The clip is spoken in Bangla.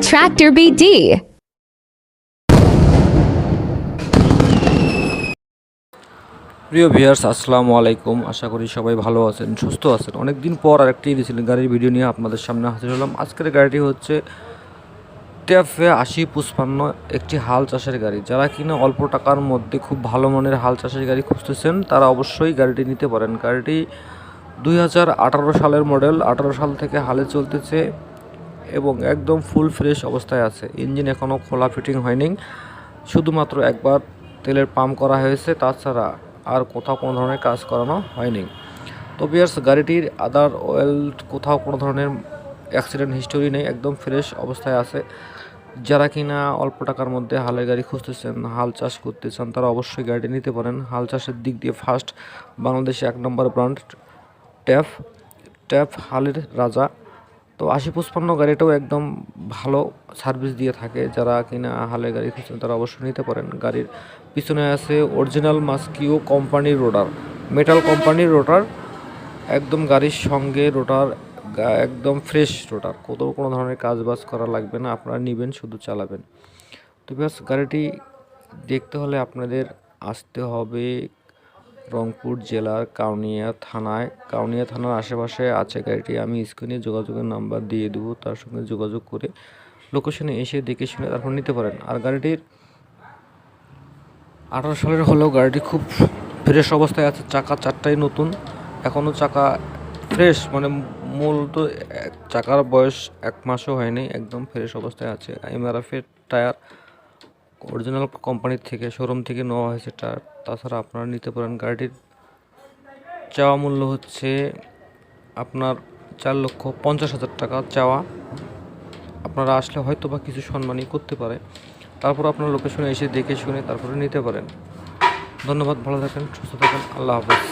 Tractor BD. প্রিয় ভিউয়ার্স, আসসালামু আলাইকুম। আশা করি সবাই ভালো আছেন, সুস্থ আছেন। অনেকদিন পর আরেকটি রিসেলিং গাড়ির ভিডিও নিয়ে আপনাদের সামনে হাজির হলাম। আজকের গাড়িটি হচ্ছে টেফে 8055, একটি হাল চাষের গাড়ি। যারা কিনা অল্প টাকার মধ্যে খুব ভালো মানের হাল চাষের গাড়ি খুঁজতেছেন তারা অবশ্যই গাড়িটি নিতে পারেন। গাড়িটি 2018 সালের মডেল, 18 সাল থেকে হালে চলতেছে এবং একদম ফুল ফ্রেশ অবস্থায় আছে। ইঞ্জিন এখনও খোলা ফিটিং হয়নি, শুধুমাত্র একবার তেলের পাম্প করা হয়েছে, তাছাড়া আর কোথাও কোনো ধরনের কাজ করানো হয়নি। তো ভিউয়ার্স, গাড়িটির আদার অয়েল কোথাও কোনো ধরনের অ্যাক্সিডেন্ট হিস্টোরি নেই, একদম ফ্রেশ অবস্থায় আছে। যারা কিনা অল্প টাকার মধ্যে হালের গাড়ি খুঁজতেছেন, হাল চাষ করতে চান, তারা অবশ্যই গাড়িটি নিতে পারেন। হাল চাষের দিক দিয়ে ফার্স্ট বাংলাদেশে 1 নম্বর ব্র্যান্ড ট্যাপ হালের রাজা। তো 8055 গাড়িটাও একদম ভালো সার্ভিস দিয়ে থাকে। যারা কিনা হালের গাড়ি খুঁজছেন তারা অবশ্যই নিতে পারেন। গাড়ির পিছনে আছে অরিজিনাল মাস্কিও কোম্পানির রোটার, মেটাল কোম্পানির রোটার, একদম গাড়ির সঙ্গে রোটার, একদম ফ্রেশ রোটার, কোনো ধরনের কাজ বাজ করা লাগবে না, আপনারা নেবেন শুধু চালাবেন। তো ব্যাস, গাড়িটি দেখতে হলে আপনাদের আসতে হবে রংপুর জেলার কাউনিয়া থানার আশেপাশে আছে গাড়িটি। আমি স্ক্রিনে যোগাযোগের নাম্বার দিয়ে দেবো, তার সঙ্গে যোগাযোগ করে লোকেশনে এসে দেখে শুনে তারপর নিতে পারেন। আর গাড়িটির 18 সালের হলেও গাড়িটি খুব ফ্রেশ অবস্থায় আছে। চাকা 4টাই নতুন, এখনও চাকা ফ্রেশ, মানে মূলত চাকার বয়স 1 মাসও হয়নি, একদম ফ্রেশ অবস্থায় আছে। এমআরএফের টায়ার অরিজিনাল কোম্পানির থেকে, শোরুম থেকে নেওয়া হয়েছে টায়ার। তাছাড়া আপনারা নিতে পারেন। গাড়িটির চাওয়া মূল্য হচ্ছে আপনার 4,50,000 টাকা চাওয়া। আপনারা আসলে হয়তো বা কিছু সম্মানই করতে পারে। তারপর আপনার লোকেশনে এসে দেখে শুনে তারপরে নিতে পারেন। ধন্যবাদ, ভালো থাকেন, সুস্থ থাকেন, আল্লাহ হাফেজ।